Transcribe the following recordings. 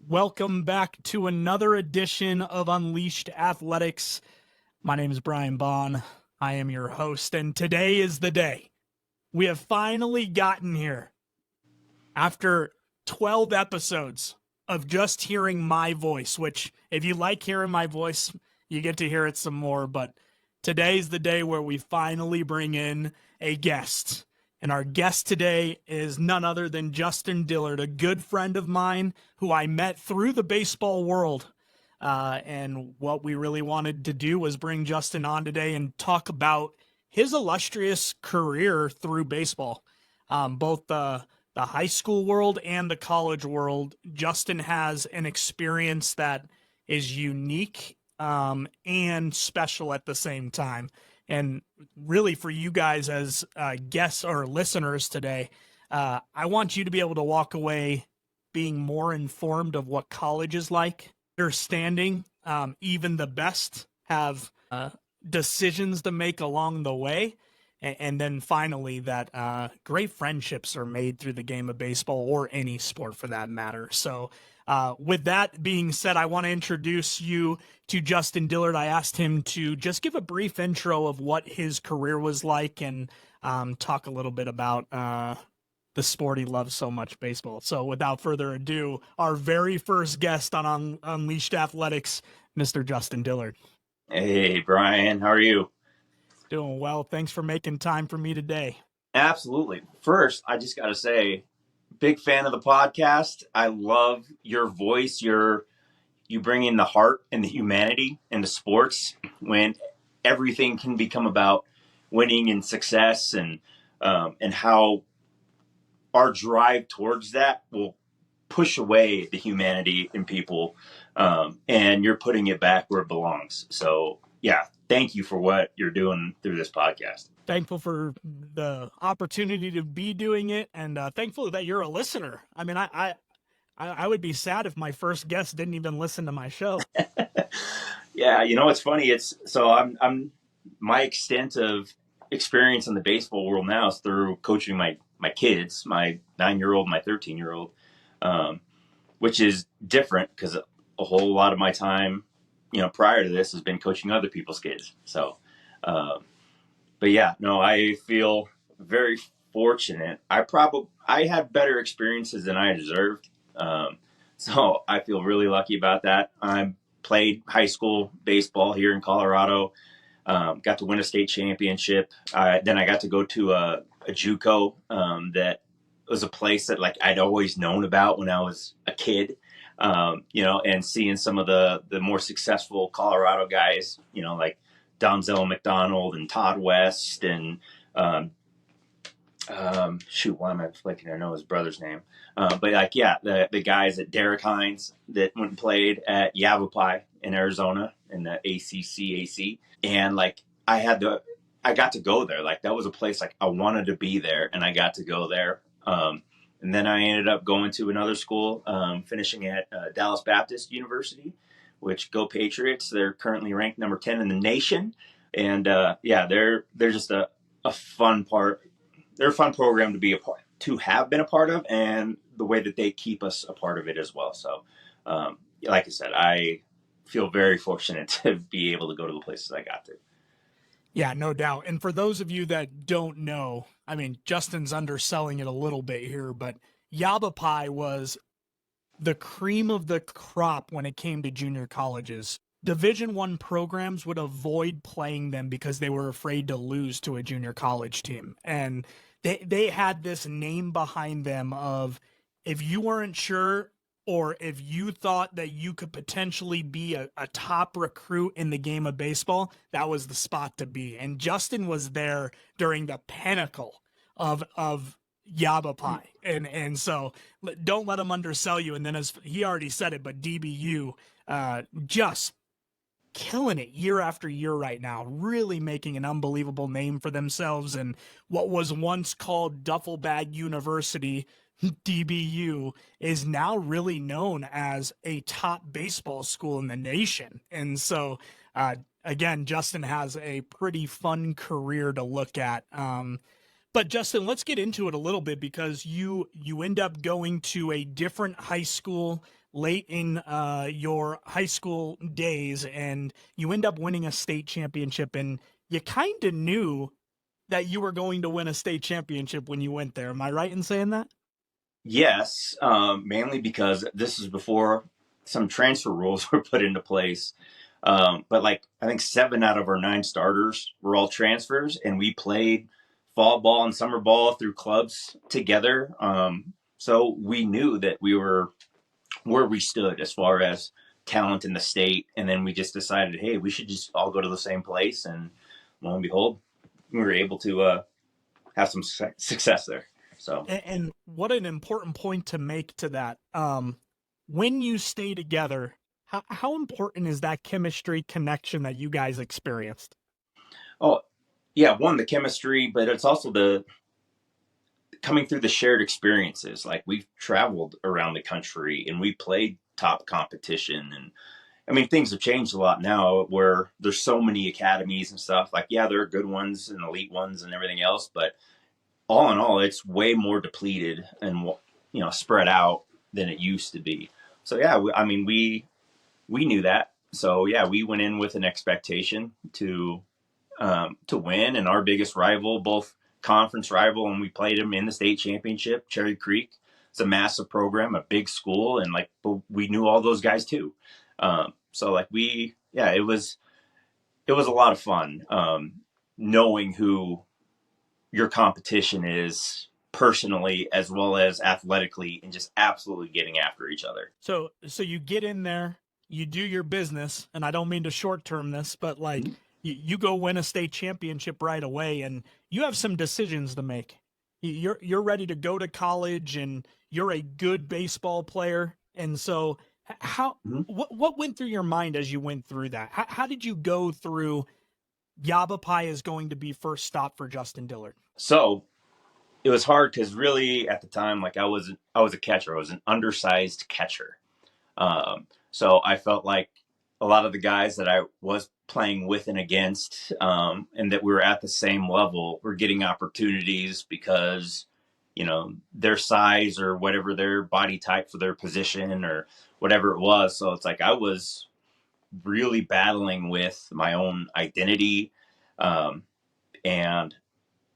Welcome back to another edition of Unleashed Athletics. My name is Brian Bonn. I am your host, and today is the day. We have finally gotten here after 12 episodes of just hearing my voice, which if you like hearing my voice, you get to hear it some more, but today's the day where we finally bring in a guest. And our guest today is none other than Justin Dillard, a good friend of mine who I met through the baseball world. And what we really wanted to do was bring Justin on today and talk about his illustrious career through baseball, both the high school world and the college world. Justin has an experience that is unique and special at the same time. And really for you guys as guests or listeners today, I want you to be able to walk away being more informed of what college is like, understanding even the best have decisions to make along the way. And then finally that great friendships are made through the game of baseball or any sport for that matter. So with that being said, I want to introduce you to Justin Dillard. I asked him to just give a brief intro of what his career was like and talk a little bit about the sport he loves so much, baseball. So without further ado, our very first guest on Unleashed Athletics, Mr. Justin Dillard. Hey, Brian, how are you? Doing well. Thanks for making time for me today. Absolutely. First, I just got to say, big fan of the podcast. I love your voice. You bring in the heart and the humanity into sports when everything can become about winning and success, and how our drive towards that will push away the humanity in people, and you're putting it back where it belongs. So, yeah, thank you for what you're doing through this podcast. Thankful for the opportunity to be doing it, and thankful that you're a listener. I mean, I would be sad if my first guest didn't even listen to my show. Yeah, you know, it's funny. I'm my extent of experience in the baseball world now is through coaching my kids, my 9-year-old, my 13-year-old, which is different because a whole lot of my time, prior to this has been coaching other people's kids. So, but yeah, no, I feel very fortunate. I had better experiences than I deserved. So I feel really lucky about that. I played high school baseball here in Colorado. Got to win a state championship. Then I got to go to a JUCO that was a place that I'd always known about when I was a kid. And seeing some of the more successful Colorado guys, like Donzel McDonald and Todd West and why am I blanking? I know his brother's name. But the guys at Derek Hines that went and played at Yavapai in Arizona in the ACCAC. And I got to go there. That was a place I wanted to be there, and I got to go there. And then I ended up going to another school, finishing at Dallas Baptist University, which go Patriots. They're currently ranked number 10 in the nation. And they're just a fun part. They're a fun program to be have been a part of, and the way that they keep us a part of it as well. So, like I said, I feel very fortunate to be able to go to the places I got to. Yeah, no doubt. And for those of you that don't know, I mean, Justin's underselling it a little bit here, but Yavapai was the cream of the crop when it came to junior colleges. Division I programs would avoid playing them because they were afraid to lose to a junior college team. And they had this name behind them of, if you weren't sure or if you thought that you could potentially be a top recruit in the game of baseball, that was the spot to be. And Justin was there during the pinnacle of Yavapai. And so don't let him undersell you. And then, as he already said it, but DBU just killing it year after year right now, really making an unbelievable name for themselves. And what was once called Duffel Bag University, DBU, is now really known as a top baseball school in the nation. And so, again, Justin has a pretty fun career to look at. But Justin, let's get into it a little bit, because you end up going to a different high school late in your high school days, and you end up winning a state championship, and you kind of knew that you were going to win a state championship when you went there. Am I right in saying that? Yes, mainly because this is before some transfer rules were put into place. But like I think 7 out of our 9 starters were all transfers, and we played fall ball and summer ball through clubs together. So we knew that we were where we stood as far as talent in the state, and then we just decided, hey, we should just all go to the same place, and lo and behold, we were able to have some success there. So And what an important point to make to that. When you stay together, how important is that chemistry connection that you guys experienced? oh yeah, one, the chemistry, but it's also the coming through the shared experiences. Like we've traveled around the country and we played top competition, and I mean things have changed a lot now where there's so many academies and stuff. Like yeah, there are good ones and elite ones and everything else, but all in all, it's way more depleted and spread out than it used to be. So yeah, I mean we knew that. So yeah, we went in with an expectation to win, and our biggest rival, both conference rival, and we played them in the state championship. Cherry Creek, it's a massive program, a big school, and like but we knew all those guys too. So like it was a lot of fun knowing who your competition is personally as well as athletically, and just absolutely getting after each other. So you get in there, you do your business, and I don't mean to short term this, but like you go win a state championship right away, and you have some decisions to make. You're ready to go to college, and you're a good baseball player, and so how Mm-hmm. what went through your mind as you went through that? How did you go through Yavapai is going to be first stop for Justin Dillard? So it was hard because really at the time, like I was a catcher. I was an undersized catcher. So I felt like a lot of the guys that I was playing with and against, and that we were at the same level, were getting opportunities because, their size or whatever their body type for their position or whatever it was. So it's like I was really battling with my own identity. And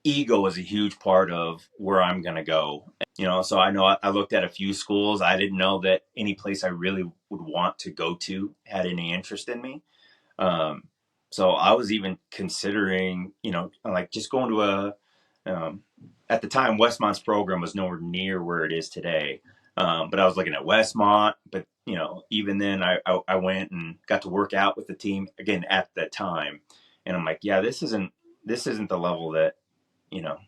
ego is a huge part of where I'm going to go. So I looked at a few schools. I didn't know that any place I really would want to go to had any interest in me. Um, so I was even considering, like just going to at the time, Westmont's program was nowhere near where it is today. But I was looking at Westmont, but even then I went and got to work out with the team again at that time. And I'm like, yeah, this isn't the level that, you know,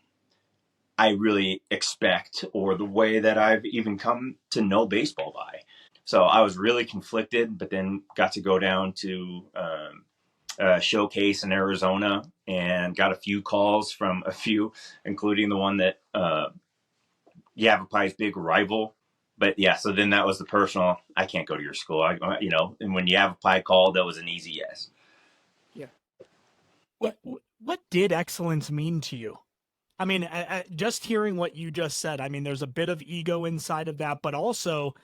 I really expect, or the way that I've even come to know baseball by. So I was really conflicted, but then got to go down to a showcase in Arizona and got a few calls from a few, including the one that Yavapai's big rival. But yeah, so then that was the personal. I can't go to your school. And when Yavapai called, that was an easy yes. Yeah. What did excellence mean to you? I mean, just hearing what you just said, I mean, there's a bit of ego inside of that, but also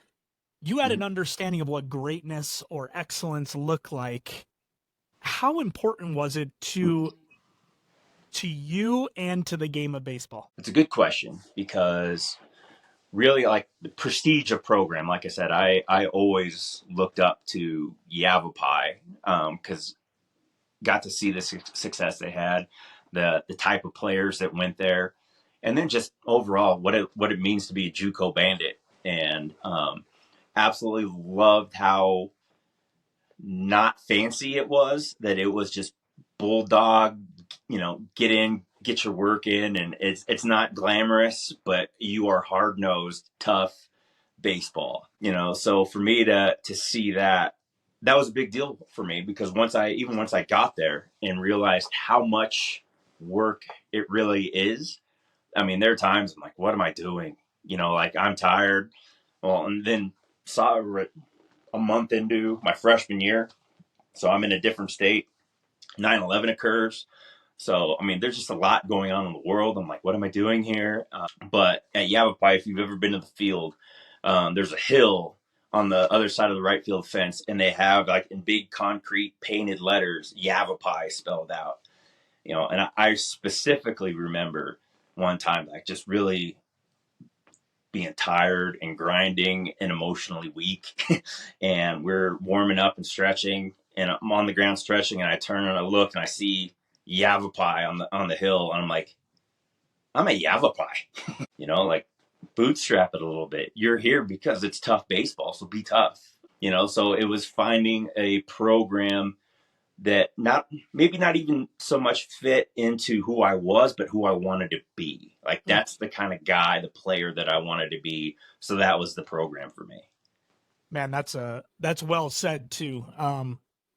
you had an understanding of what greatness or excellence look like. How important was it to you and to the game of baseball? It's a good question, because really, like, the prestige of program, like I said, I always looked up to Yavapai because got to see the success they had, the type of players that went there, and then just overall what it means to be a JUCO Bandit. And absolutely loved how not fancy it was. That it was just bulldog, get in, get your work in, and it's not glamorous, but you are hard nosed, tough baseball. So for me to see that was a big deal for me, because once I got there and realized how much work it really is. I mean, there are times I'm like, what am I doing? Like, I'm tired. Well, and then saw a month into my freshman year, so I'm in a different state. 9/11 occurs. So, I mean, there's just a lot going on in the world. I'm like, what am I doing here? But at Yavapai, if you've ever been to the field, there's a hill on the other side of the right field fence, and they have like in big concrete painted letters Yavapai spelled out. And I specifically remember one time like just really being tired and grinding and emotionally weak. And we're warming up and stretching, and I'm on the ground stretching, and I turn and I look and I see Yavapai on the hill, and I'm like, I'm a Yavapai. Like bootstrap it a little bit. You're here because it's tough baseball, so be tough. So it was finding a program that maybe not even so much fit into who I was, but who I wanted to be. Like that's the kind of guy, the player that I wanted to be. So that was the program for me. Man, that's well said too.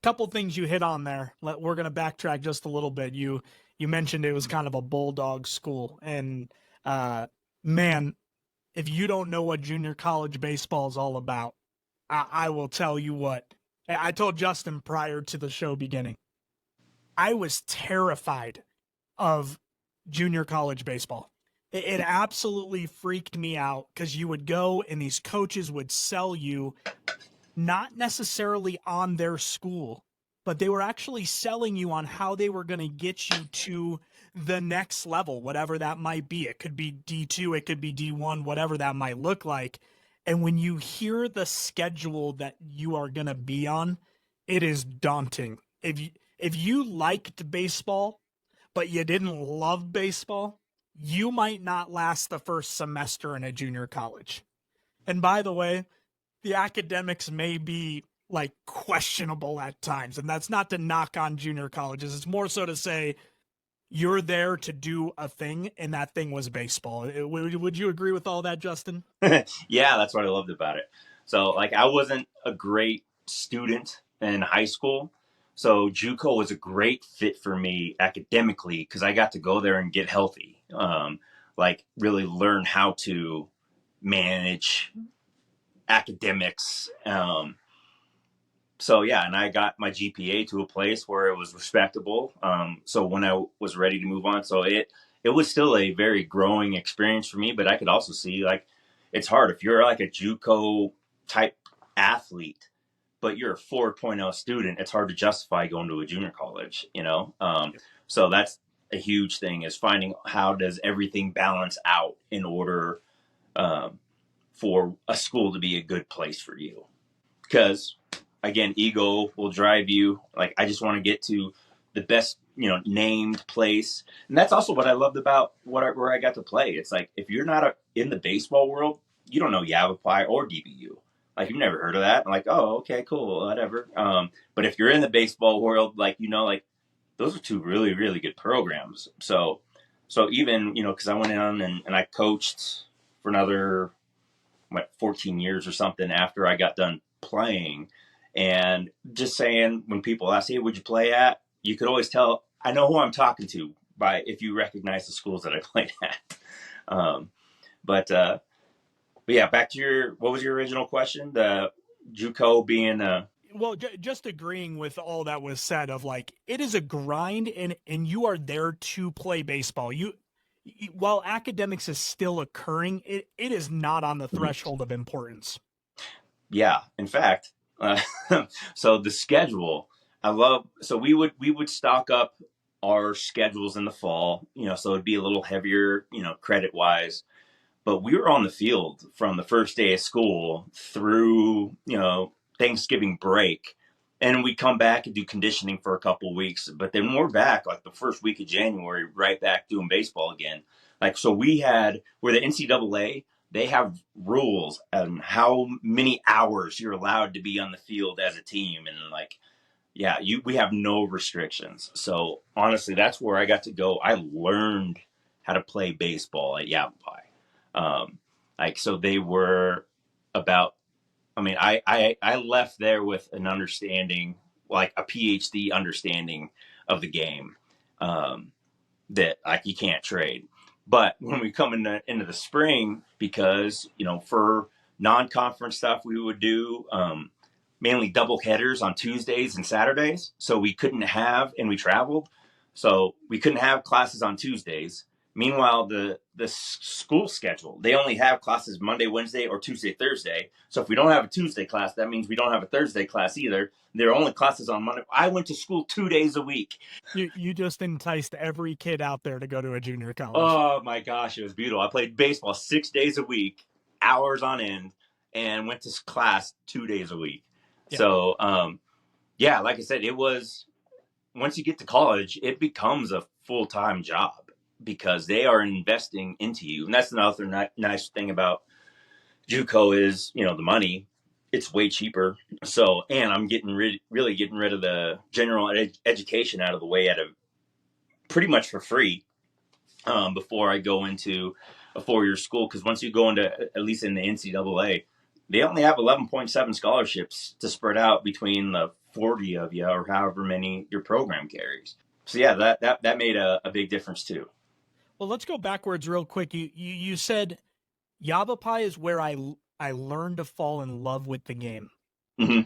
Couple things you hit on there. We're gonna backtrack just a little bit. You mentioned it was kind of a bulldog school, and man, if you don't know what junior college baseball is all about, I will tell you what. I told Justin prior to the show beginning, I was terrified of junior college baseball. It absolutely freaked me out because you would go and these coaches would sell you not necessarily on their school, but they were actually selling you on how they were going to get you to the next level, whatever that might be. It could be D2, it could be D1, whatever that might look like. And when you hear the schedule that you are going to be on, it is daunting. If you liked baseball, but you didn't love baseball, you might not last the first semester in a junior college. And by the way, the academics may be like questionable at times. And that's not to knock on junior colleges. It's more so to say you're there to do a thing, and that thing was baseball. Would you agree with all that, Justin? Yeah, that's what I loved about it. So like I wasn't a great student in high school. So JUCO was a great fit for me academically because I got to go there and get healthy. Like really learn how to manage academics. So yeah, and I got my GPA to a place where it was respectable. So when I was ready to move on, so it was still a very growing experience for me. But I could also see like it's hard if you're like a JUCO type athlete, but you're a 4.0 student. It's hard to justify going to a junior college. So that's a huge thing is finding how does everything balance out in order for a school to be a good place for you. Because again, ego will drive you. Like I just want to get to the best, named place, and that's also what I loved about where I got to play. It's like if you're not in the baseball world, you don't know Yavapai or DBU. Like you've never heard of that. I'm like, oh, okay, cool, whatever. But if you're in the baseball world, like like those are two really, really good programs. So even because I went on and I coached for another 14 years or something after I got done playing. And just saying, when people ask, hey, would you play at? You could always tell, I know who I'm talking to by if you recognize the schools that I played at. But yeah, back to what was your original question? The JUCO being well, just agreeing with all that was said of like, it is a grind and you are there to play baseball. While academics is still occurring, it is not on the threshold of importance. Yeah, in fact, so the schedule, I love. So we would stock up our schedules in the fall, so it'd be a little heavier, credit wise. But we were on the field from the first day of school through, Thanksgiving break, and we come back and do conditioning for a couple of weeks. But then we're back like the first week of January, right back doing baseball again. Like so, we're the NCAA. They have rules on how many hours you're allowed to be on the field as a team, and like, yeah, we have no restrictions. So honestly, that's where I got to go. I learned how to play baseball at Yavapai. Like so, they were about. I mean, I left there with an understanding, like a PhD understanding of the game, that like you can't trade. But when we come into the spring, because for non-conference stuff, we would do mainly double headers on Tuesdays and Saturdays. So we couldn't have, and we traveled, so we couldn't have classes on Tuesdays. Meanwhile, the school schedule, they only have classes Monday, Wednesday, or Tuesday, Thursday. So if we don't have a Tuesday class, that means we don't have a Thursday class either. There are only classes on Monday. I went to school 2 days a week. You just enticed every kid out there to go to a junior college. Oh my gosh, it was beautiful. I played baseball 6 days a week, hours on end, and went to class 2 days a week. Yeah. So, yeah, like I said, it was, once you get to college, it becomes a full-time job because they are investing into you. And that's another nice thing about JUCO is, the money. It's way cheaper. So, and I'm really getting rid of the general education out of the way at pretty much for free before I go into a 4-year school. Because once you go into, at least in the NCAA, they only have 11.7 scholarships to spread out between the 40 of you or however many your program carries. So yeah, that made a big difference too. Well, let's go backwards real quick. You said Yavapai is where I learned to fall in love with the game. Mm-hmm.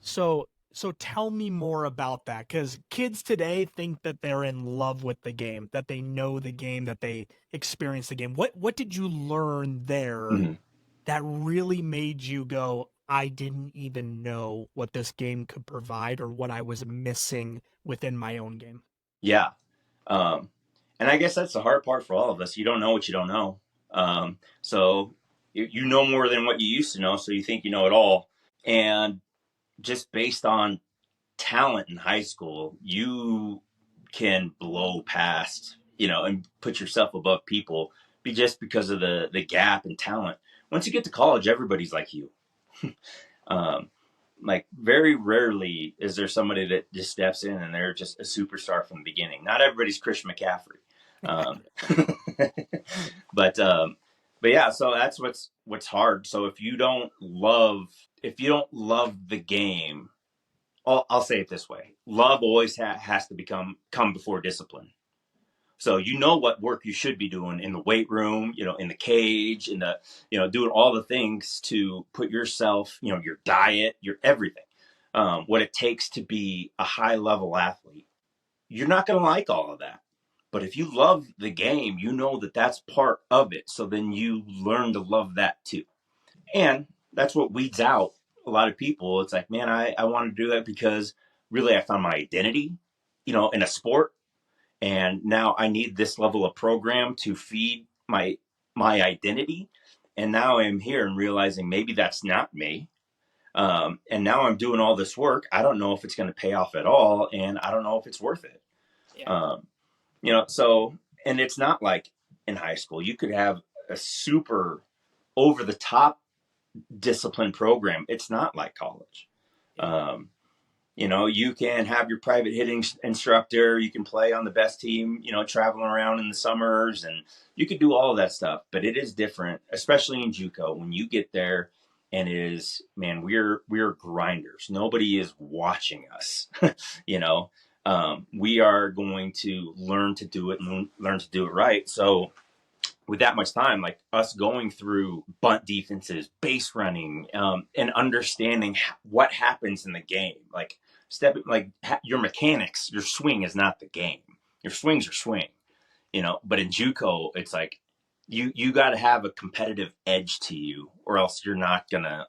So tell me more about that, because kids today think that they're in love with the game, that they know the game, that they experience the game. What did you learn there that really made you go, I didn't even know what this game could provide or what I was missing within my own game? Yeah. And I guess that's the hard part for all of us. You don't know what you don't know. So you know more than what you used to know. So you think you know it all. And just based on talent in high school, you can blow past, and put yourself above people just because of the gap in talent. Once you get to college, everybody's like you. Like very rarely is there somebody that just steps in and they're just a superstar from the beginning. Not everybody's Christian McCaffrey. But yeah, so that's what's hard. So if you don't love the game, I'll say it this way: love always has to come before discipline. So what work you should be doing in the weight room, in the cage, in the doing all the things to put yourself, your diet, your everything, what it takes to be a high level athlete. You're not going to like all of that. But if you love the game, that's part of it. So then you learn to love that too. And that's what weeds out a lot of people. It's like, man, I want to do that because really I found my identity, in a sport. And now I need this level of program to feed my identity. And now I'm here and realizing maybe that's not me. And now I'm doing all this work. I don't know if it's going to pay off at all. And I don't know if it's worth it. Yeah. So, and it's not like in high school, you could have a super over the top discipline program. It's not like college. You can have your private hitting instructor, you can play on the best team, traveling around in the summers, and you could do all of that stuff, but it is different, especially in JUCO when you get there. And it is, man, we're grinders. Nobody is watching us. We are going to learn to do it and learn to do it right. So with that much time, like us going through bunt defenses, base running, and understanding what happens in the game, like your mechanics, your swing is not the game. Your swing's your swing, but in JUCO, it's like you got to have a competitive edge to you, or else you're not gonna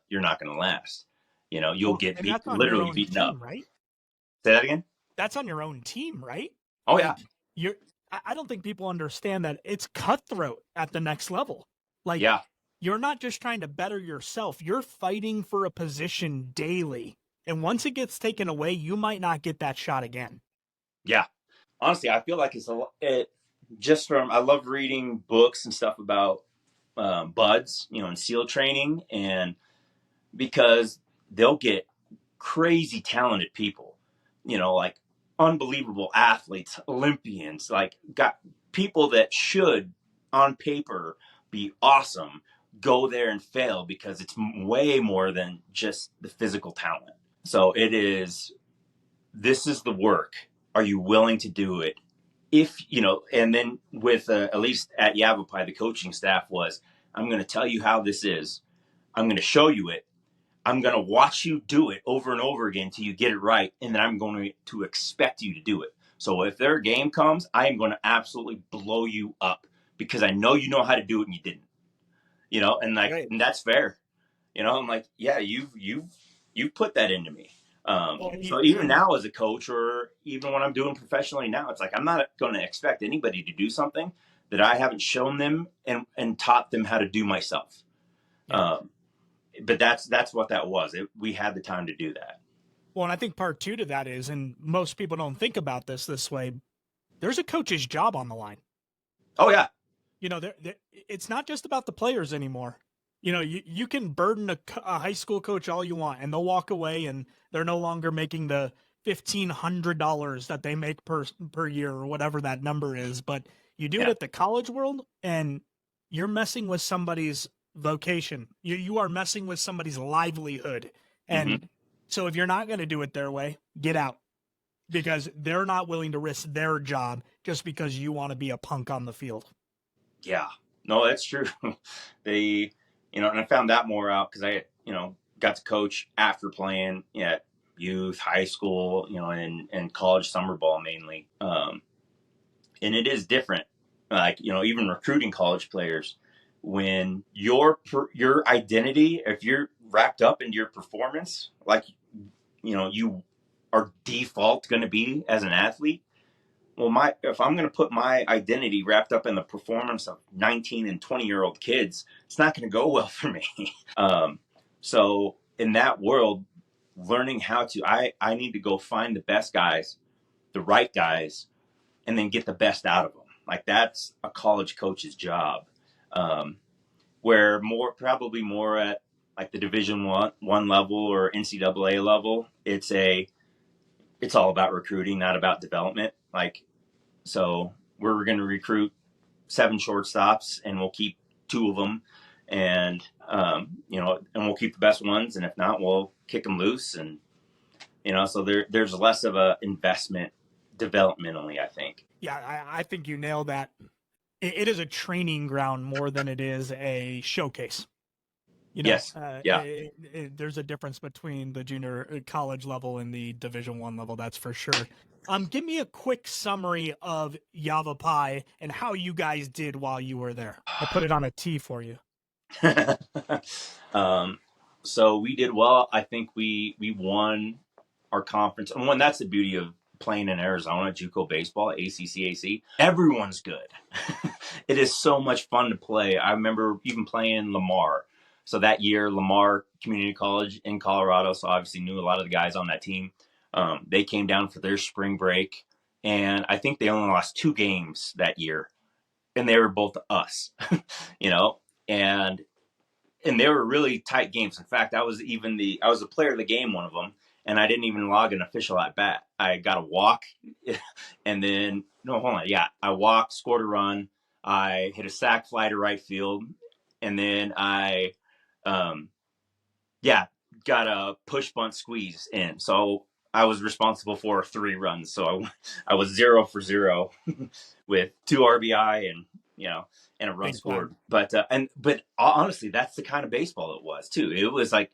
last. You'll get literally beaten up. Right? Say that again. That's on your own team, right? Oh yeah. I don't think people understand that it's cutthroat at the next level. Like, yeah. You're not just trying to better yourself. You're fighting for a position daily. And once it gets taken away, you might not get that shot again. Yeah. Honestly, I feel like I love reading books and stuff about buds, and SEAL training, and because they'll get crazy talented people, like unbelievable athletes, Olympians, like got people that should on paper be awesome, go there and fail because it's way more than just the physical talent. So this is the work. Are you willing to do it? If, and then with, at least at Yavapai, the coaching staff was, I'm going to tell you how this is. I'm going to show you it. I'm going to watch you do it over and over again until you get it right. And then I'm going to expect you to do it. So if their game comes, I am going to absolutely blow you up. because I know you know how to do it and you didn't, and Right. and that's fair. I'm like, yeah, you've put that into me. Well, So even now as a coach, or even when I'm doing professionally now, it's like I'm not going to expect anybody to do something that I haven't shown them and taught them how to do myself. yeah. But that's what that was. We had the time to do that. Well, and I think part two to that is, and most people don't think about this way, there's a coach's job on the line. Oh yeah. It's not just about the players anymore. You can burden a high school coach all you want, and they'll walk away, and they're no longer making the $1,500 that they make per year or whatever that number is. But you do it Yeah. at the college world, and you're messing with somebody's vocation. You are messing with somebody's livelihood, Mm-hmm. and so if you're not going to do it their way, get out, because they're not willing to risk their job just because you want to be a punk on the field. Yeah, no, that's true. They, and I found that more out because I, got to coach after playing at youth, high school, and college summer ball mainly. And it is different. Like, even recruiting college players, when your identity, if you're wrapped up into your performance, like, you are default going to be as an athlete. Well, if I'm going to put my identity wrapped up in the performance of 19 and 20-year-old kids, it's not going to go well for me. So in that world, learning how to, I need to go find the best guys, the right guys, and then get the best out of them. Like that's a college coach's job. Where probably more at like the Division one level or NCAA level, it's all about recruiting, not about development. So we're going to recruit 7 shortstops, and we'll keep 2 of them, and and we'll keep the best ones, and if not, we'll kick them loose, and so there's less of a investment developmentally, I think. Yeah, I think you nailed that. It is a training ground more than it is a showcase. Yes. Yeah. There's a difference between the junior college level and the Division 1 level, that's for sure. Give me a quick summary of Yavapai and how you guys did while you were there. I put it on a T for you. So we did well. I think we won our conference, and that's the beauty of playing in Arizona, JUCO baseball, ACCAC. Everyone's good. It is so much fun to play. I remember even playing Lamar. So that year, Lamar Community College in Colorado, so obviously knew a lot of the guys on that team. They came down for their spring break, and I think they only lost 2 games that year, and they were both us, and they were really tight games. In fact, I was the player of the game, one of them, and I didn't even log an official at bat. I got a walk, and then no, hold on, yeah, I walked, scored a run, I hit a sac fly to right field, and then I, yeah, got a push bunt squeeze in. So I was responsible for 3 runs. So I was 0 for 0 with 2 RBI and and a run Big scored. time. But honestly, that's the kind of baseball it was too. It was like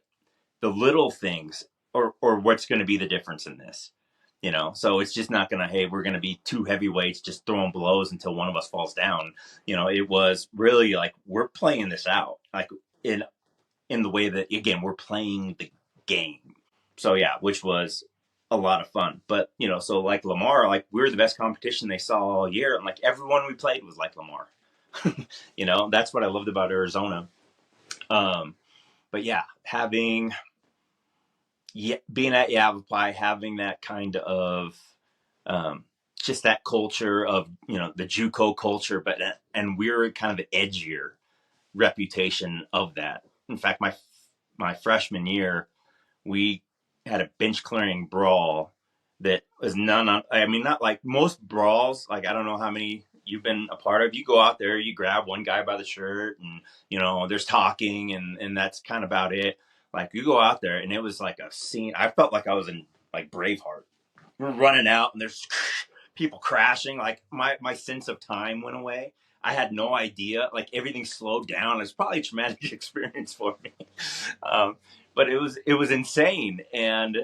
the little things, or what's going to be the difference in this. So it's just not going to, hey, we're going to be 2 heavyweights just throwing blows until one of us falls down. It was really like we're playing this out, like in the way that, again, we're playing the game. So yeah, which was a lot of fun. But so like Lamar, like we were the best competition they saw all year, and like everyone we played was like Lamar. That's what I loved about Arizona. But yeah, being at Yavapai, having that kind of just that culture of the JUCO culture, and we're kind of the edgier reputation of that. In fact, my freshman year, we had a bench clearing brawl that was not like most brawls. Like, I don't know how many you've been a part of. You go out there, you grab one guy by the shirt, and there's talking, and that's kind of about it. Like, you go out there, and it was like a scene. I felt like I was in like Braveheart. We're running out, and there's people crashing. Like, my sense of time went away. I had no idea. Like, everything slowed down. It's probably a traumatic experience for me. But it was insane, and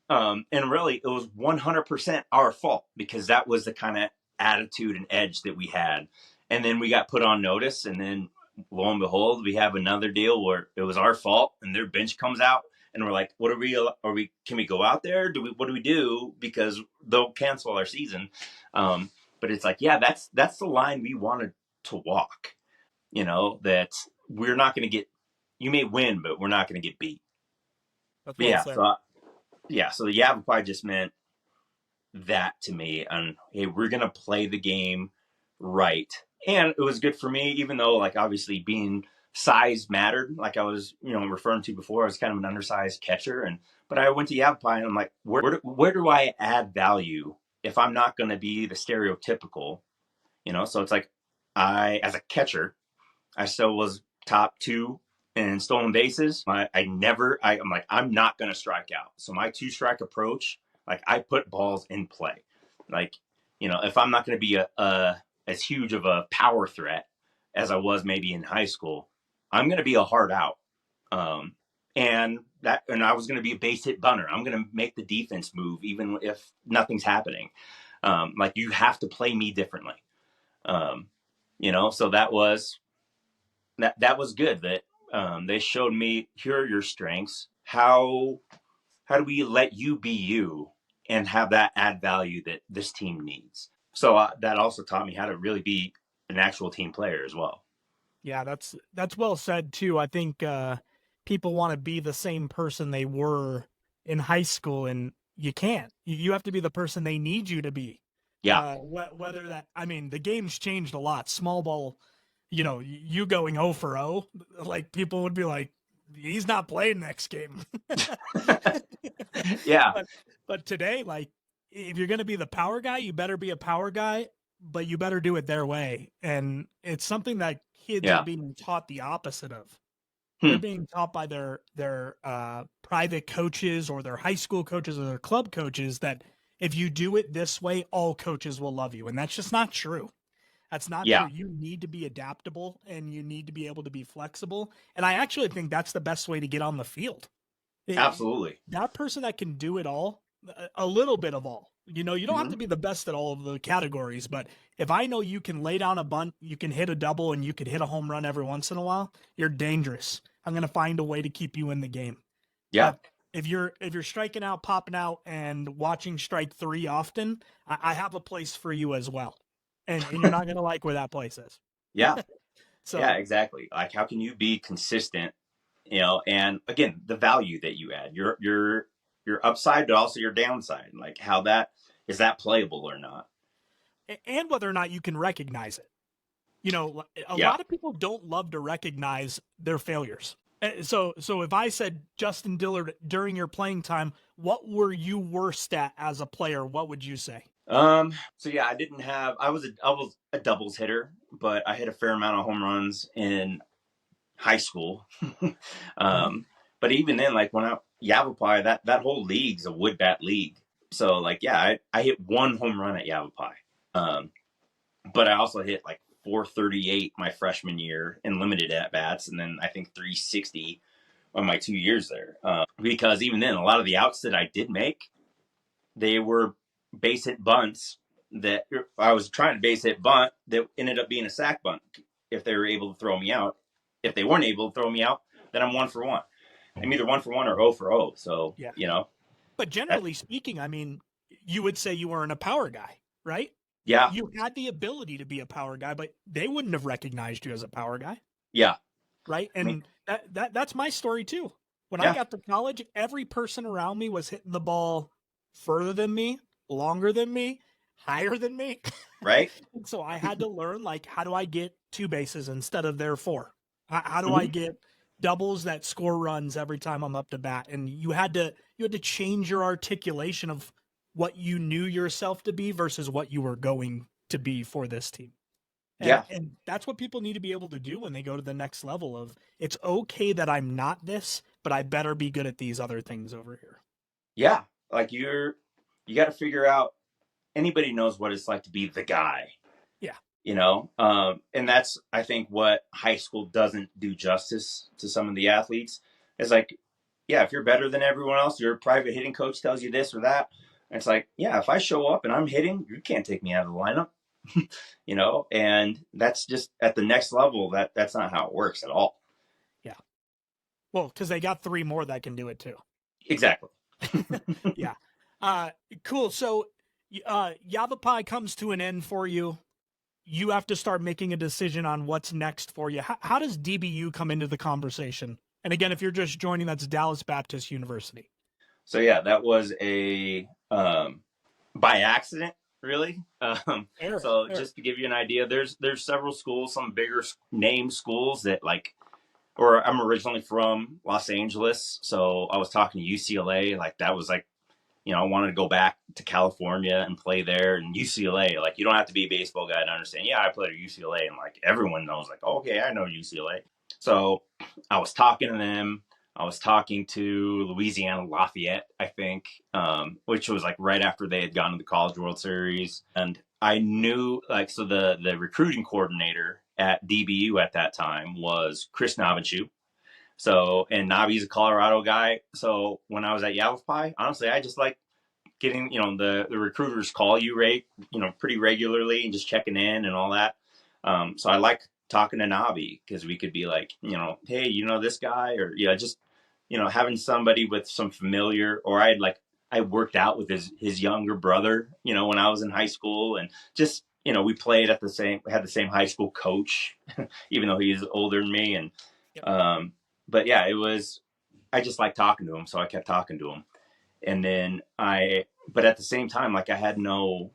really it was 100% our fault, because that was the kind of attitude and edge that we had. And then we got put on notice, and then lo and behold, we have another deal where it was our fault, and their bench comes out, and we're like, "What are we? Are we? Can we go out there? What do we do? Because they'll cancel our season." But it's like, yeah, that's the line we wanted to walk. That we're not going to get. You may win, but we're not going to get beat. That's But well yeah, said. so the Yavapai just meant that to me, and hey, we're going to play the game right. And it was good for me, even though, like, obviously being size mattered. Like I was, referring to before, I was kind of an undersized catcher, but I went to Yavapai, and I'm like, where do I add value if I'm not going to be the stereotypical, So it's like, as a catcher, I still was top two in stolen bases. I'm like, I'm not going to strike out. So my two strike approach, like, I put balls in play. Like, if I'm not going to be as huge of a power threat as I was maybe in high school, I'm going to be a hard out. And I was going to be a base hit bunter. I'm going to make the defense move even if nothing's happening. Like, you have to play me differently. So that was good. That they showed me, here are your strengths. How do we let you be you and have that add value that this team needs? So that also taught me how to really be an actual team player as well. Yeah, that's well said too. I think people want to be the same person they were in high school, and you can't. You have to be the person they need you to be. Yeah. Whether that, I mean, the game's changed a lot. Small ball, you going 0 for 0, like, people would be like, he's not playing next game. Yeah. But today, like, if you're going to be the power guy, you better be a power guy, but you better do it their way. And it's something that kids are being taught the opposite of. They're being taught by their private coaches or their high school coaches or their club coaches that if you do it this way, all coaches will love you. And that's just not true. That's not true. You need to be adaptable and you need to be able to be flexible. And I actually think that's the best way to get on the field. Absolutely. That person that can do it all, a little bit of all. You don't have to be the best at all of the categories, but if I know you can lay down a bunt, you can hit a double, and you can hit a home run every once in a while, you're dangerous. I'm going to find a way to keep you in the game. Yeah. But if you're striking out, popping out, and watching strike 3 often, I have a place for you as well. And you're not going to like where that place is. Yeah. So yeah, exactly. Like, how can you be consistent, and again, the value that you add, your upside, but also your downside, like how is that playable or not? And whether or not you can recognize it. A lot of people don't love to recognize their failures. So if I said, Justin Dillard, during your playing time, what were you worst at as a player? What would you say? So yeah, I was a doubles hitter, but I hit a fair amount of home runs in high school. But even then, like, when Yavapai, that whole league's a wood bat league. So, like, yeah, I hit 1 home run at Yavapai. But I also hit like 438 my freshman year in limited at bats, and then I think 360 on my 2 years there. Because even then, a lot of the outs that I did make, they were base hit bunts that I was trying to base hit bunt that ended up being a sack bunt if they were able to throw me out. If they weren't able to throw me out, then I'm 1 for 1. I'm either 1 for 1 or 0 for 0. So, But generally speaking, I mean, you would say you weren't a power guy, right? Yeah. You had the ability to be a power guy, but they wouldn't have recognized you as a power guy. Yeah. Right. And that's my story too. When I got to college, every person around me was hitting the ball further than me, longer than me, higher than me. Right. So I had to learn, like, how do I get 2 bases instead of their 4? How do I get doubles that score runs every time I'm up to bat? And you had to change your articulation of what you knew yourself to be versus what you were going to be for this team. And that's what people need to be able to do when they go to the next level of, it's okay that I'm not this, but I better be good at these other things over here. Yeah. Like, you got to figure out, anybody knows what it's like to be the guy. Yeah. And that's, I think, what high school doesn't do justice to some of the athletes. It's like, yeah, if you're better than everyone else, your private hitting coach tells you this or that. And it's like, yeah, if I show up and I'm hitting, you can't take me out of the lineup. and that's just at the next level. That's not how it works at all. Yeah. Well, because they got 3 more that can do it too. Exactly. Yeah. Cool. So, Yavapai comes to an end for you. You have to start making a decision on what's next for you. How does DBU come into the conversation? And again, if you're just joining, that's Dallas Baptist University. So yeah, that was a by accident, really. So Fair. just to give you an idea, there's several schools, some bigger name schools that like, or I'm originally from Los Angeles, so I was talking to UCLA, like that was like, I wanted to go back to California and play there. And UCLA, like you don't have to be a baseball guy to understand. Yeah, I played at UCLA, and like everyone knows, like, oh, okay, I know UCLA. So I was talking to them. I was talking to Louisiana Lafayette, I think, which was like right after they had gone to the College World Series. And I knew, like, so the recruiting coordinator at DBU at that time was Chris Novichu. So, and Nabi's a Colorado guy. So when I was at Yavapai, honestly, I just like getting, the recruiters call you pretty regularly and just checking in and all that. So I like talking to Nabi because we could be like, hey, this guy, or just, having somebody with some familiar, or I worked out with his younger brother, when I was in high school, and just, we played had the same high school coach, even though he's older than me. And, Yep. but yeah, I just like talking to him. So I kept talking to him. And then but at the same time, like I had no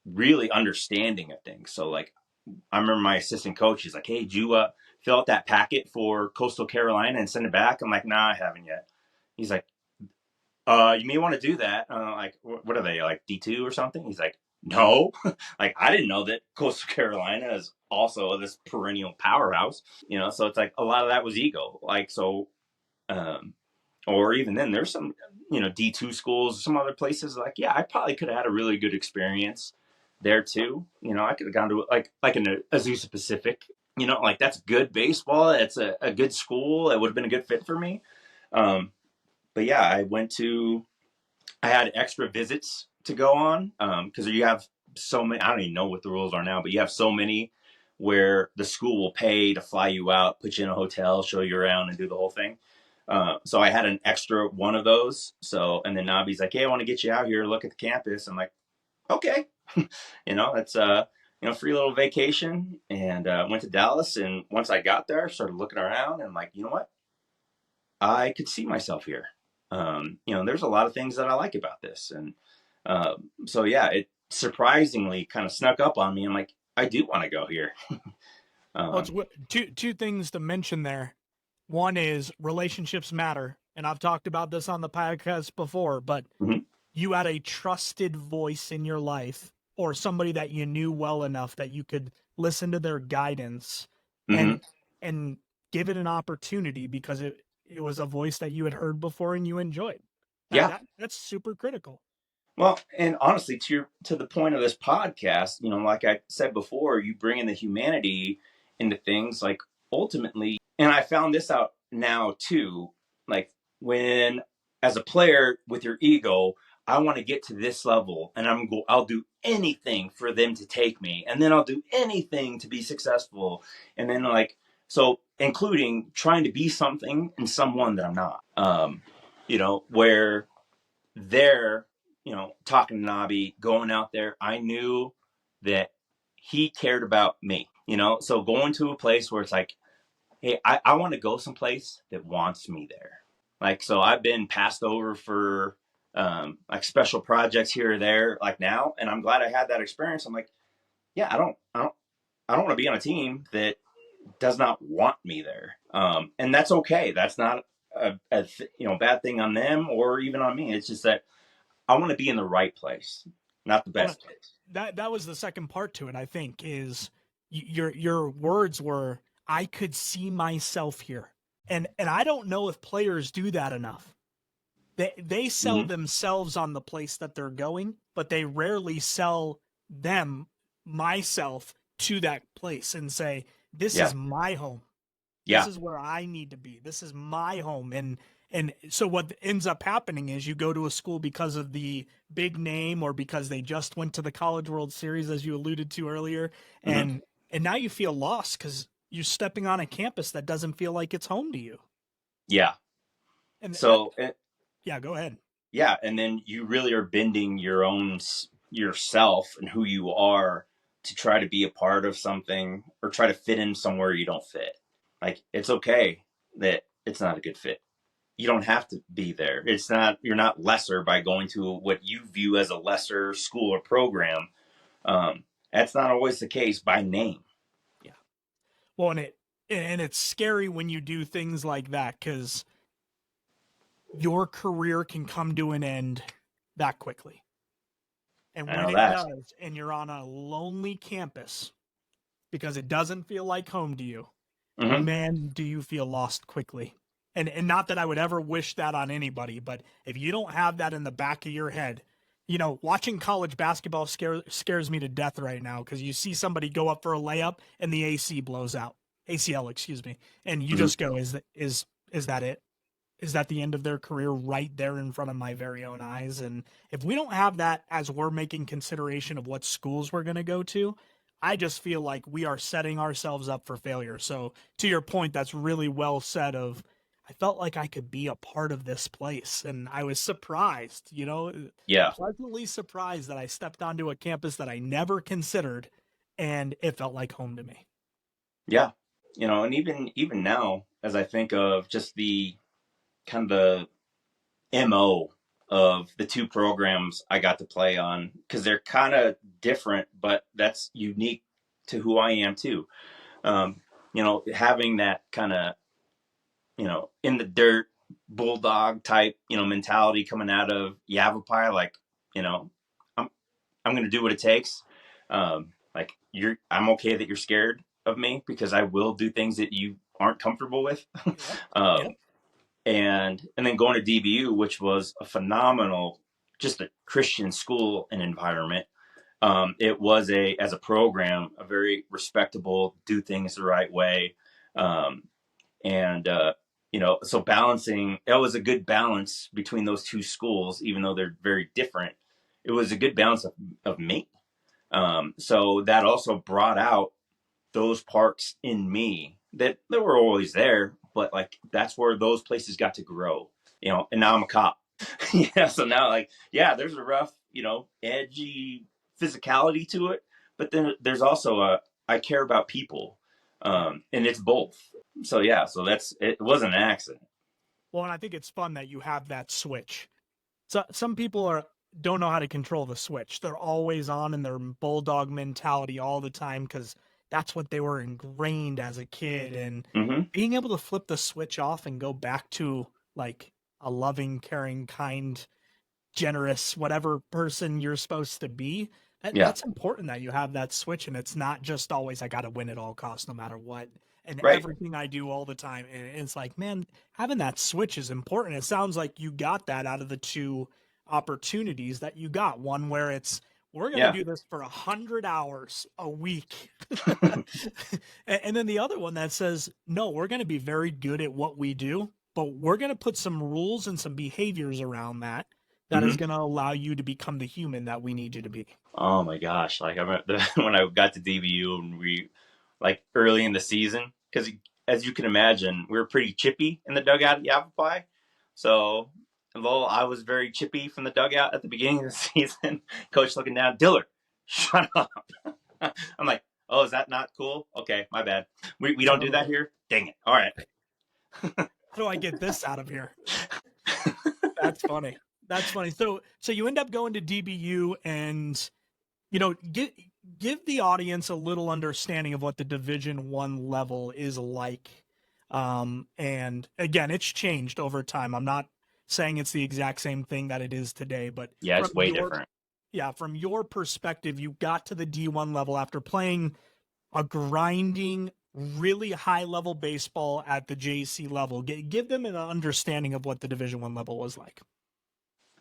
really understanding of things. So like, I remember my assistant coach, he's like, hey, did you fill out that packet for Coastal Carolina and send it back? I'm like, nah, I haven't yet. He's like, you may want to do that. Like, what are they, like D2 or something? He's like, no, like I didn't know that Coastal Carolina is also this perennial powerhouse, so it's like a lot of that was ego. Like, so, or even then there's some, D2 schools, some other places like, yeah, I probably could have had a really good experience there too. I could have gone to like an Azusa Pacific, like that's good baseball. It's a good school. It would have been a good fit for me. But yeah, I had extra visits to go on because you have so many. I don't even know what the rules are now, but you have so many where the school will pay to fly you out, put you in a hotel, show you around, and do the whole thing. So I had an extra one of those. So, and then Nabi's like, hey, I want to get you out here, look at the campus. I'm like, okay, it's free little vacation, and went to Dallas. And once I got there, I started looking around, and like, you know what? I could see myself here. There's a lot of things that I like about this. And so, yeah, it surprisingly kind of snuck up on me. I'm like, I do want to go here. Well, it's two things to mention there. One is relationships matter, and I've talked about this on the podcast before, but Mhm. you had a trusted voice in your life, or somebody that you knew well enough that you could listen to their guidance and Mhm. and give it an opportunity because it was a voice that you had heard before and you enjoyed. Yeah. That's super critical. Well, and honestly, to the point of this podcast, like I said before, you bring in the humanity into things. Like ultimately, and I found this out now too. Like when, as a player with your ego, I want to get to this level, and I'll do anything for them to take me, and then I'll do anything to be successful, and then like so, including trying to be something and someone that I'm not. Where they're, talking to Nabi, going out there, I knew that he cared about me, so going to a place where it's like, hey, I want to go someplace that wants me there. Like, so I've been passed over for like special projects here or there, like now, and I'm glad I had that experience. I'm like, yeah, I don't want to be on a team that does not want me there. And that's okay. That's not bad thing on them or even on me. It's just that I want to be in the right place, not the Well, best place. that was the second part to it, I think, is your words were, I could see myself here. And I don't know if players do that enough. They sell Mm-hmm. themselves on the place that they're going, but they rarely sell myself to that place and say, this Yeah. is my home. This Yeah. is where I need to be. This is my home. And so what ends up happening is you go to a school because of the big name or because they just went to the College World Series, as you alluded to earlier. Hmm. And now you feel lost because you're stepping on a campus that doesn't feel like it's home to you. Yeah. And that, So, yeah, go ahead. yeah. And then you really are bending your own, yourself and who you are to try to be a part of something or try to fit in somewhere you don't fit. Like, it's okay that it's not a good fit. You don't have to be there. It's not, you're not lesser by going to what you view as a lesser school or program. That's not always the case by name. Yeah. Well, and it's scary when you do things like that because your career can come to an end that quickly. And I when know it that. does, and you're on a lonely campus because it doesn't feel like home to you, Hmm. man, do you feel lost quickly. And not that I would ever wish that on anybody, but if you don't have that in the back of your head, watching college basketball scares me to death right now because you see somebody go up for a layup and the AC blows out, ACL, excuse me, and you Hmm. just go, is that it? Is that the end of their career right there in front of my very own eyes? And if we don't have that as we're making consideration of what schools we're going to go to, I just feel like we are setting ourselves up for failure. So to your point, that's really well said of I felt like I could be a part of this place. And I was surprised, Yeah. pleasantly surprised that I stepped onto a campus that I never considered and it felt like home to me. Yeah. And even now, as I think of just the kind of the MO of the two programs I got to play on, because they're kind of different, but that's unique to who I am too. Um, having that kind of, in the dirt bulldog type, mentality coming out of Yavapai, like, I'm I'm gonna do what it takes. Like, I'm okay that you're scared of me because I will do things that you aren't comfortable with. Yep. Yep. um, and then going to DBU, which was a phenomenal, just a Christian school and environment. It was as a program, a very respectable, do things the right way. Um, and so balancing, it was a good balance between those two schools, even though they're very different. It was a good balance of me. So that also brought out those parts in me that were always there, but like that's where those places got to grow. And now I'm a cop. Yeah, so now, like, yeah, there's a rough, edgy physicality to it, but then there's also I care about people, Yeah. and it's both. So yeah, so it wasn't an accident. Well, and I think it's fun that you have that switch. So some people don't know how to control the switch. They're always on in their bulldog mentality all the time because that's what they were ingrained as a kid. And Hmm. being able to flip the switch off and go back to like a loving, caring, kind, generous, whatever person you're supposed to be, Yeah, that's important that you have that switch and it's not just always I got to win at all costs no matter what. And right. everything I do all the time. And it's like, man, having that switch is important. It sounds like you got that out of the two opportunities that you got. One where it's we're going to Yeah. do this for 100 hours a week. And then the other one that says, no, we're going to be very good at what we do, but we're going to put some rules and some behaviors around that is Hmm. going to allow you to become the human that we need you to be. Oh my gosh! Like, I remember when I got to DBU and we, like, early in the season, because as you can imagine, we were pretty chippy in the dugout at Yavapai. So although I was very chippy from the dugout at the beginning of the season, coach looking down, Dillard, shut up. I'm like, oh, is that not cool? Okay, my bad. We don't do that Totally. here. Dang it! All right. How do I get this out of here? That's funny. That's funny. So you end up going to DBU and give the audience a little understanding of what the Division 1 level is like. And again, it's changed over time. I'm not saying it's the exact same thing that it is today, but Yeah, from it's way your different. yeah, from your perspective, you got to the D1 level after playing a grinding, really high level baseball at the JC level. Give them an understanding of what the Division 1 level was like.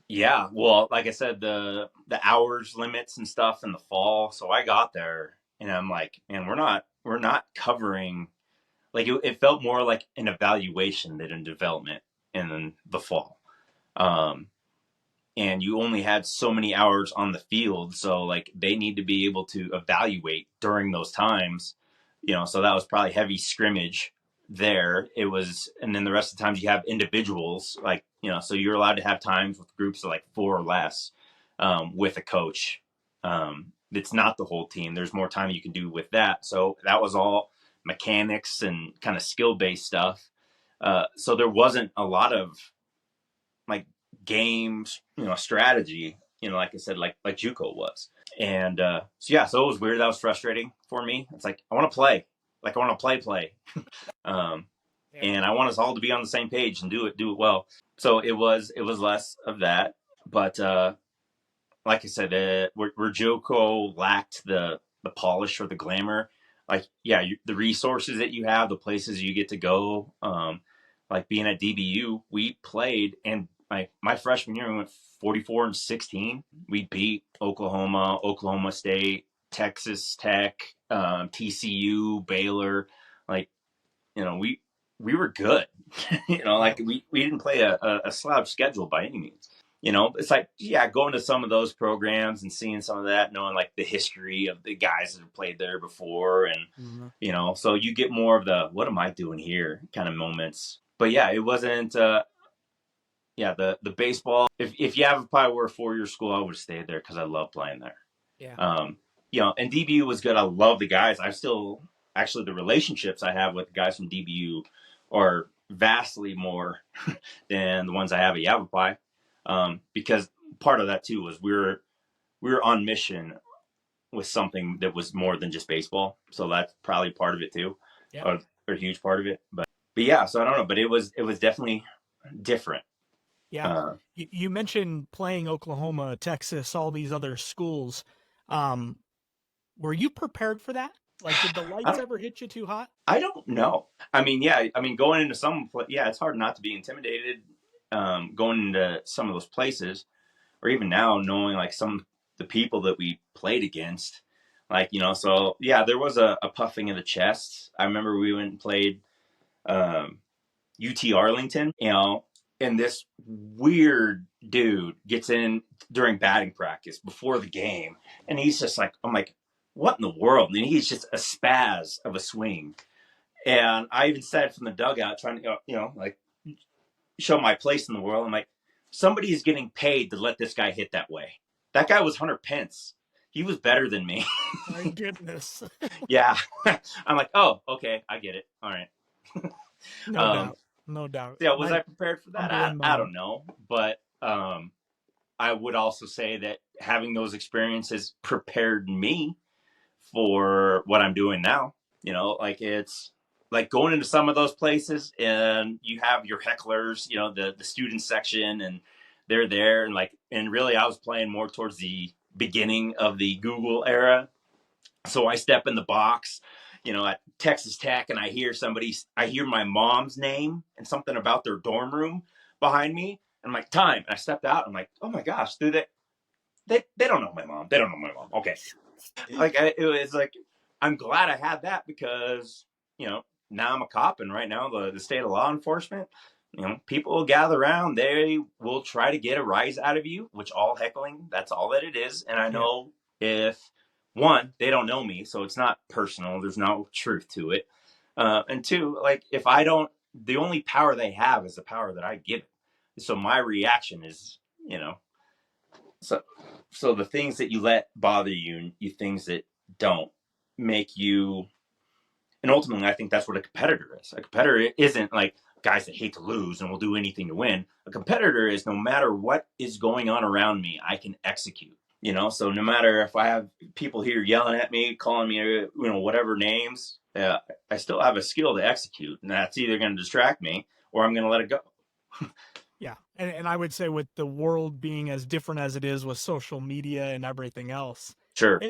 Yeah, well, like I said, the hours limits and stuff in the fall. So I got there and I'm like, man, we're not covering, like, it felt more like an evaluation than a development. in the fall. And you only had so many hours on the field. So like they need to be able to evaluate during those times, so that was probably heavy scrimmage there. It was, and then the rest of the times you have individuals, like, so you're allowed to have times with groups of like 4 or less, with a coach. It's not the whole team. There's more time you can do with that. So that was all mechanics and kind of skill-based stuff. So there wasn't a lot of like games, strategy, like I said, like JUCO was. And so it was weird. That was frustrating for me. It's like, I want to play. Like, I want to play. And I want us all to be on the same page and do it well. So it was less of that. But like I said, where JUCO lacked the polish or the glamour, like, the resources that you have, the places you get to go, like being at DBU, we played, and my freshman year, we went 44-16. We beat Oklahoma, Oklahoma State, Texas Tech, TCU, Baylor. Like, we were good. Like we didn't play a slouch schedule by any means. It's like, going to some of those programs and seeing some of that, knowing like the history of the guys that have played there before. And, so you get more of the, what am I doing here kind of moments. But it wasn't, the baseball, if Yavapai were a 4-year school, I would have stayed there because I love playing there. And DBU was good. I love the guys. Actually, the relationships I have with the guys from DBU are vastly more than the ones I have at Yavapai. Because part of that too was we were on mission with something that was more than just baseball. So that's probably part of it too, or a huge part of it. But so I don't know, but it was definitely different. You mentioned playing Oklahoma, Texas, all these other schools. Were you prepared for that? Like, did the lights ever hit you too hot? I don't know. I mean, going into some, it's hard not to be intimidated. Going into some of those places, or even now knowing like some the people that we played against, like, so there was a puffing of the chest. I remember we went and played UT Arlington, and this weird dude gets in during batting practice before the game, and he's just like, I'm like, what in the world? And he's just a spaz of a swing. And I even said from the dugout, trying to like show my place in the world, I'm like, somebody is getting paid to let this guy hit that way. That guy was Hunter Pence. He was better than me. My goodness. I'm like, oh, okay, I get it. All right. No doubt. Was I prepared for that? I don't know. But I would also say that having those experiences prepared me for what I'm doing now. Like it's like going into some of those places and you have your hecklers, the student section, and they're there. And really I was playing more towards the beginning of the Google era. So I step in the box, at Texas Tech, and I hear my mom's name and something about their dorm room behind me. And I'm like, time. And I stepped out. I'm like, oh my gosh, dude, they don't know my mom. They don't know my mom. Okay. It was like, I'm glad I had that because, now I'm a cop, and right now the state of law enforcement, people will gather around. They will try to get a rise out of you, which all heckling, that's all that it is. And I know if, one, they don't know me, so it's not personal. There's no truth to it. And two, like, if I don't, the only power they have is the power that I give it. So my reaction is, so the things that you let bother you, things that don't make you, and ultimately I think that's what a competitor is. A competitor isn't like guys that hate to lose and will do anything to win. A competitor is, no matter what is going on around me, I can execute. So no matter if I have people here yelling at me, calling me, whatever names, I still have a skill to execute, and that's either going to distract me or I'm going to let it go. Yeah. And I would say, with the world being as different as it is with social media and everything else, sure,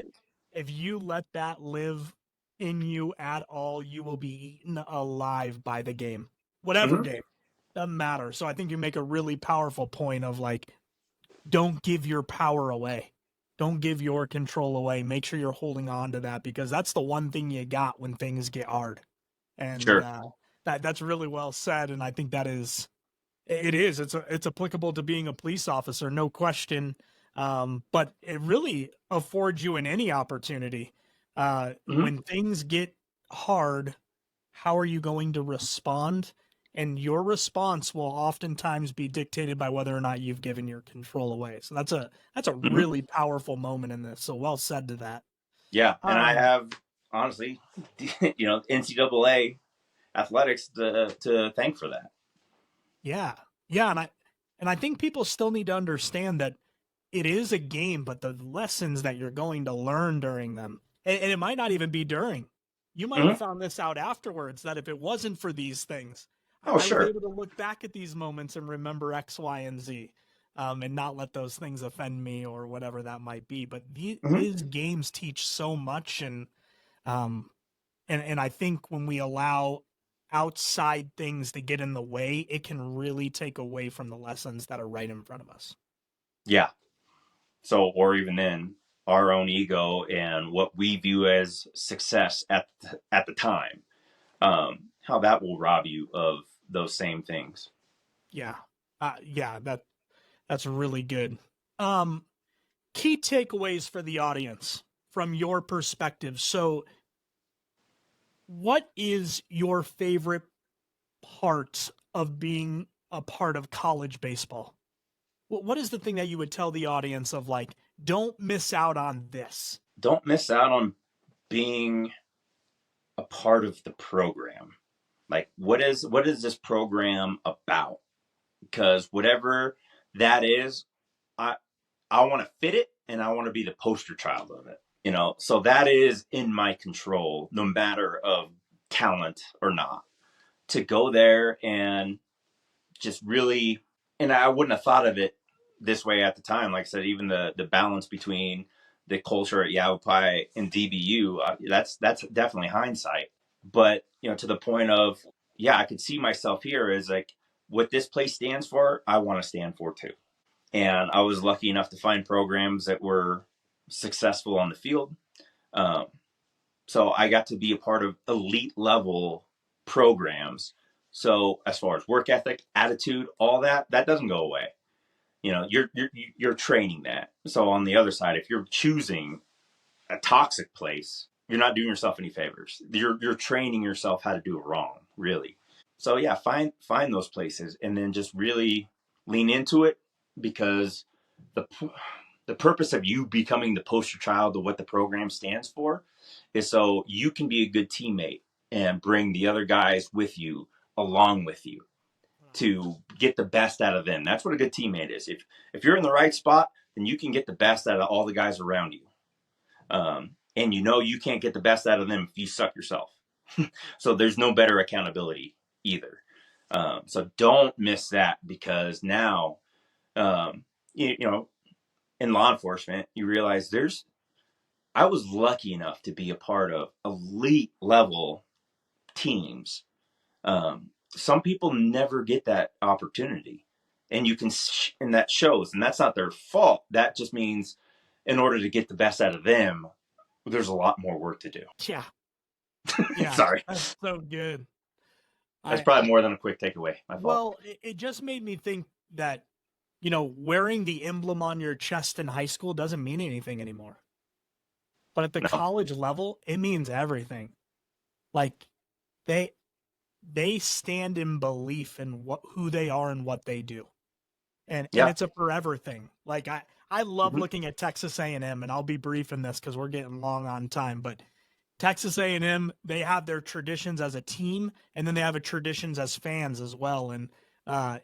if you let that live in you at all, you will be eaten alive by the game, whatever game, doesn't matter. So I think you make a really powerful point of like, don't give your power away. Don't give your control away. Make sure you're holding on to that, because that's the one thing you got when things get hard. And sure. That's really well said. And I think that is It is. It's applicable to being a police officer, no question. But it really affords you in any opportunity. Hmm. When things get hard, how are you going to respond? And your response will oftentimes be dictated by whether or not you've given your control away. So that's a Hmm. really powerful moment in this. So well said to that. Yeah, and I Um, have honestly, NCAA athletics to thank for that. yeah, yeah, and I think people still need to understand that it is a game, but the lessons that you're going to learn during them, and it might not even be during. You might have Hmm. found this out afterwards that if it wasn't for these things, Oh, I was sure. able to look back at these moments and remember X, Y, and Z, and not let those things offend me or whatever that might be. But Hmm. these games teach so much, um, and I think when we allow outside things to get in the way, it can really take away from the lessons that are right in front of us. Yeah. So, or even then, our own ego and what we view as success at the time, how that will rob you of those same things. Yeah. Yeah, that's really good. Um, Key takeaways for the audience from your perspective. So, what is your favorite part of being a part of college baseball? What is the thing that you would tell the audience of like, don't miss out on this? Don't miss out on being a part of the program. Like, what is this program about? Because whatever that is, I I want to fit it, and I want to be the poster child of it. So that is in my control, no matter of talent or not. To go there and just really, and I wouldn't have thought of it this way at the time. Like I said, even the balance between the culture at Yavapai and DBU, that's definitely hindsight. But to the point of, yeah, I could see myself here as like what this place stands for. I want to stand for too. And I was lucky enough to find programs that were successful on the field. Um, so I got to be a part of elite level programs. So as far as work ethic, attitude, all that doesn't go away. You're training that. So on the other side, if you're choosing a toxic place, you're not doing yourself any favors. You're training yourself how to do it wrong, really. So yeah, find those places and then just really lean into it, because the the purpose of you becoming the poster child of what the program stands for is so you can be a good teammate and bring the other guys with you, along with you, to get the best out of them. That's what a good teammate is. If you're in the right spot, then you can get the best out of all the guys around you. And you can't get the best out of them if you suck yourself. So there's no better accountability either. So don't miss that, because now, um, in law enforcement, you realize I was lucky enough to be a part of elite level teams. Some people never get that opportunity, and and that shows, and that's not their fault. That just means in order to get the best out of them, there's a lot more work to do. Yeah, yeah, Sorry. that's so good. That's I probably more than a quick takeaway. My fault. Well, it just made me think that wearing the emblem on your chest in high school doesn't mean anything anymore. But at the No. college level, it means everything. Like they they stand in belief in who they are and what they do. And Yeah. it's a forever thing. Like I love Hmm. looking at Texas A&M, and I'll be brief in this cuz we're getting long on time, but Texas A&M, they have their traditions as a team, and then they have a traditions as fans as well. And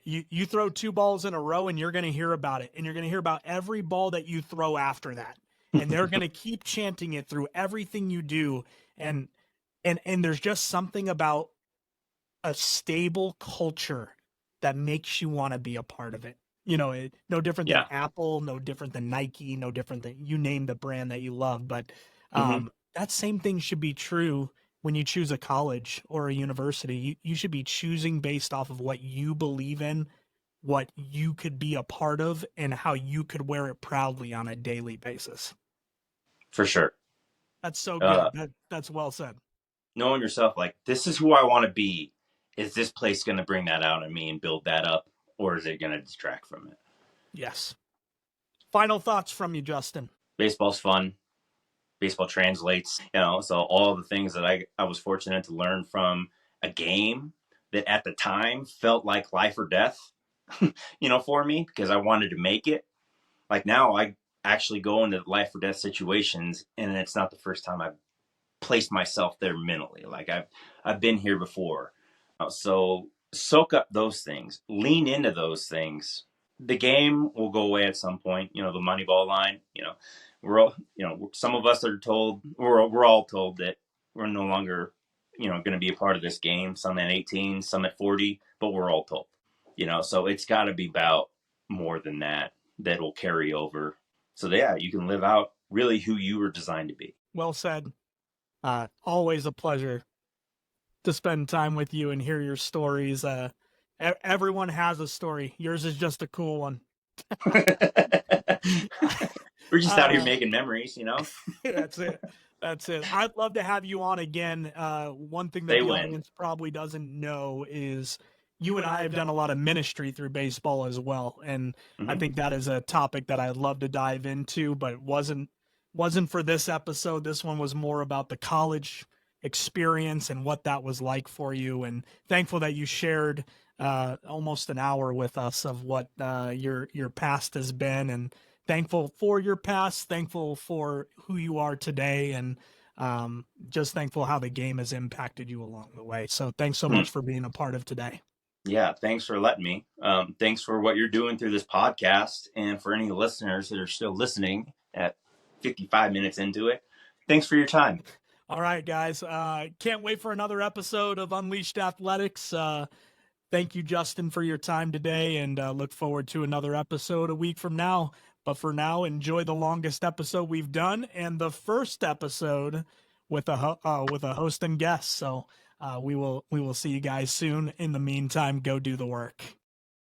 you throw two balls in a row, and you're going to hear about it, and you're going to hear about every ball that you throw after that, and they're going to keep chanting it through everything you do. And and there's just something about a stable culture that makes you want to be a part of it. No different than Yeah. Apple, no different than Nike, no different than you name the brand that you love. But Hmm. that same thing should be true when you choose a college or a university. You should be choosing based off of what you believe in, what you could be a part of, and how you could wear it proudly on a daily basis. For sure. That's so Uh, good. That's well said. Knowing yourself, like, this is who I want to be. Is this place going to bring that out in me and build that up? or is it going to distract from it? Yes. Final thoughts from you, Justin. Baseball's fun. Baseball translates, so all the things that I was fortunate to learn from a game that at the time felt like life or death, for me, because I wanted to make it. Like now I actually go into life or death situations, and it's not the first time I've placed myself there mentally. Like I've been here before. So soak up those things, lean into those things. The game will go away at some point, the Moneyball line, we're all, some of us are told, we're all told that we're no longer, going to be a part of this game. Some at 18, some at 40, but we're all told, so it's got to be about more than that will carry over. So yeah, you can live out really who you were designed to be. Well said. Always a pleasure to spend time with you and hear your stories. Everyone has a story. Yours is just a cool one. We're just out here making memories, That's it. I'd love to have you on again. One thing that the audience probably doesn't know is you and I have done a lot of ministry through baseball as well. And I think that is a topic that I'd love to dive into, but wasn't for this episode. This one was more about the college experience and what that was like for you. And thankful that you shared almost an hour with us of what your past has been, and thankful for your past, thankful for who you are today, and just thankful how the game has impacted you along the way. So thanks so much for being a part of today. Yeah, thanks for letting me. Thanks for what you're doing through this podcast, and for any listeners that are still listening at 55 minutes into it, thanks for your time. All right, guys. Can't wait for another episode of Unleashed Athletics. Thank you, Justin, for your time today, and look forward to another episode a week from now. But for now, enjoy the longest episode we've done, and the first episode with a host and guest. So we will see you guys soon. In the meantime, go do the work.